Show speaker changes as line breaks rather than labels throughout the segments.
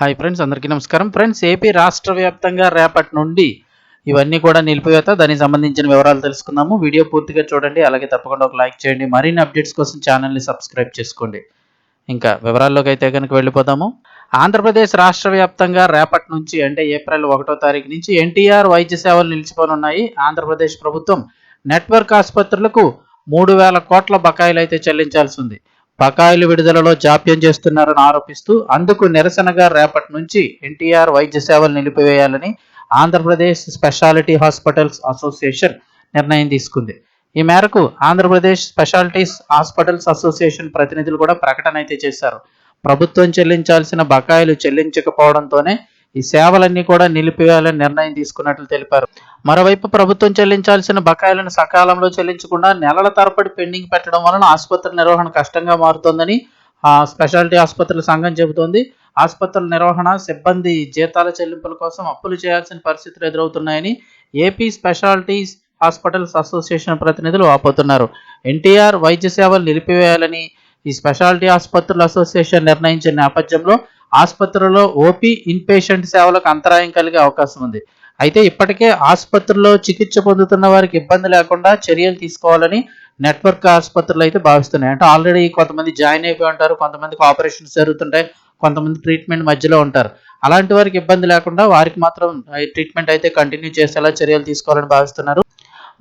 Hi friends, అందరికీ నమస్కారం. Friends, AP రాష్ట్ర వ్యాప్తంగా రేపటి నుండి ఇవన్నీ కూడా నిలిపివేత. దానికి సంబంధించిన వివరాలు తెలుసుకుందాము. వీడియో పూర్తిగా చూడండి. అలాగే తప్పకుండా ఒక లైక్ చేయండి. మరిన్ని అప్డేట్స్ కోసం ఛానల్ని సబ్స్క్రైబ్ చేసుకోండి. ఇంకా వివరాల్లోకి అయితే కనుక వెళ్ళిపోదాము. ఆంధ్రప్రదేశ్ రాష్ట్ర వ్యాప్తంగా రేపటి నుంచి అంటే ఏప్రిల్ 1వ తారీఖు నుంచి ఎన్టీఆర్ వైద్య సేవలు నిలిచిపోనున్నాయి. ఆంధ్రప్రదేశ్ ప్రభుత్వం నెట్వర్క్ ఆసుపత్రులకు 3,000 కోట్ల బకాయిలు అయితే చెల్లించాల్సి ఉంది. బకాయిలు విడుదలలో జాప్యం చేస్తున్నారని ఆరోపిస్తూ అందుకు నిరసనగా రేపటి నుంచి ఎన్టీఆర్ వైద్య సేవలు నిలిపివేయాలని ఆంధ్రప్రదేశ్ స్పెషాలిటీ హాస్పిటల్స్ అసోసియేషన్ నిర్ణయం తీసుకుంది. ఈ మేరకు ఆంధ్రప్రదేశ్ స్పెషాలిటీస్ హాస్పిటల్స్ అసోసియేషన్ ప్రతినిధులు కూడా ప్రకటన అయితే చేశారు. ప్రభుత్వం చెల్లించాల్సిన బకాయిలు చెల్లించకపోవడంతోనే ఈ సేవలన్నీ కూడా నిలిపివేయాలని నిర్ణయం తీసుకున్నట్లు తెలిపారు. మరోవైపు ప్రభుత్వం చెల్లించాల్సిన బకాయిలను సకాలంలో చెల్లించకుండా నెలల తరబడి పెండింగ్ పెట్టడం వలన ఆసుపత్రి నిర్వహణ కష్టంగా మారుతోందని స్పెషాలిటీ ఆసుపత్రుల సంఘం చెబుతోంది. ఆసుపత్రుల నిర్వహణ, సిబ్బంది జీతాల చెల్లింపుల కోసం అప్పులు చేయాల్సిన పరిస్థితులు ఎదురవుతున్నాయని ఏపీ స్పెషాలిటీస్ హాస్పిటల్స్ అసోసియేషన్ ప్రతినిధులు వాపోతున్నారు. ఎన్టీఆర్ వైద్య సేవలు నిలిపివేయాలని ఈ స్పెషాలిటీ ఆసుపత్రుల అసోసియేషన్ నిర్ణయించిన నేపథ్యంలో ఆసుపత్రుల్లో ఓపీ, ఇన్పేషెంట్ సేవలకు అంతరాయం కలిగే అవకాశం ఉంది. అయితే ఇప్పటికే ఆసుపత్రుల్లో చికిత్స పొందుతున్న వారికి ఇబ్బంది లేకుండా చర్యలు తీసుకోవాలని నెట్వర్క్ ఆసుపత్రులు అయితే భావిస్తున్నాయి. అంటే ఆల్రెడీ కొంతమంది జాయిన్ అయిపోయి ఉంటారు, కొంతమందికి ఆపరేషన్స్ జరుగుతుంటాయి, కొంతమంది ట్రీట్మెంట్ మధ్యలో ఉంటారు. అలాంటి వారికి ఇబ్బంది లేకుండా వారికి మాత్రం ట్రీట్మెంట్ అయితే కంటిన్యూ చేసేలా చర్యలు తీసుకోవాలని భావిస్తున్నారు.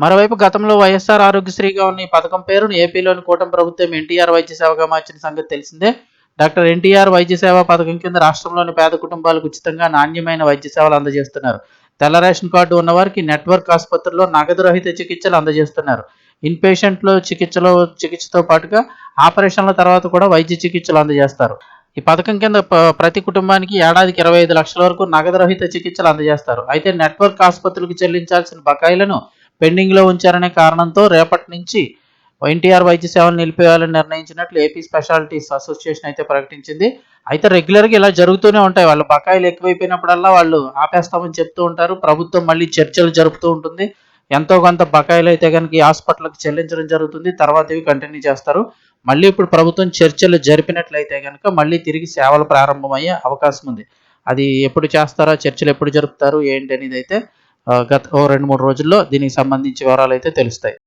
మరోవైపు గతంలో వైఎస్ఆర్ ఆరోగ్యశ్రీగా ఉన్న ఈ పథకం పేరును ఏపీలోని కూటమి ప్రభుత్వం ఎన్టీఆర్ వైద్య సేవగా మార్చిన సంగతి తెలిసిందే. డాక్టర్ ఎన్టీఆర్ వైద్య సేవా పథకం కింద రాష్ట్రంలోని పేద కుటుంబాలకు ఉచితంగా నాణ్యమైన వైద్య సేవలు అందజేస్తున్నారు. తెల్ల రేషన్ కార్డు ఉన్నవారికి నెట్వర్క్ ఆసుపత్రుల్లో నగదు రహిత చికిత్సలు అందజేస్తున్నారు. ఇన్పేషెంట్లో చికిత్సతో పాటుగా ఆపరేషన్ల తర్వాత కూడా వైద్య చికిత్సలు అందజేస్తారు. ఈ పథకం కింద ప్రతి కుటుంబానికి ఏడాదికి 25 లక్షల వరకు నగదు రహిత చికిత్సలు అందజేస్తారు. అయితే నెట్వర్క్ ఆసుపత్రులకు చెల్లించాల్సిన బకాయిలను పెండింగ్లో ఉంచారనే కారణంతో రేపటి నుంచి ఎన్టీఆర్ వైద్య సేవలు నిలిపేయాలని నిర్ణయించినట్లు ఏపీ స్పెషాలిటీస్ అసోసియేషన్ అయితే ప్రకటించింది. అయితే రెగ్యులర్గా ఇలా జరుగుతూనే ఉంటాయి. వాళ్ళ బకాయిలు ఎక్కువైపోయినప్పుడల్లా వాళ్ళు ఆపేస్తామని చెప్తూ ఉంటారు. ప్రభుత్వం మళ్ళీ చర్చలు జరుపుతూ ఉంటుంది. ఎంతో కొంత బకాయిలు అయితే కనుక ఈ హాస్పిటల్కి చెల్లించడం జరుగుతుంది. తర్వాత ఇవి కంటిన్యూ చేస్తారు. మళ్ళీ ఇప్పుడు ప్రభుత్వం చర్చలు జరిపినట్లయితే కనుక మళ్ళీ తిరిగి సేవలు ప్రారంభమయ్యే అవకాశం ఉంది. అది ఎప్పుడు చేస్తారో, చర్చలు ఎప్పుడు జరుపుతారు ఏంటి అనేది అయితే గత 2-3 రోజుల్లో దీనికి సంబంధించి వివరాలు అయితే తెలుస్తాయి.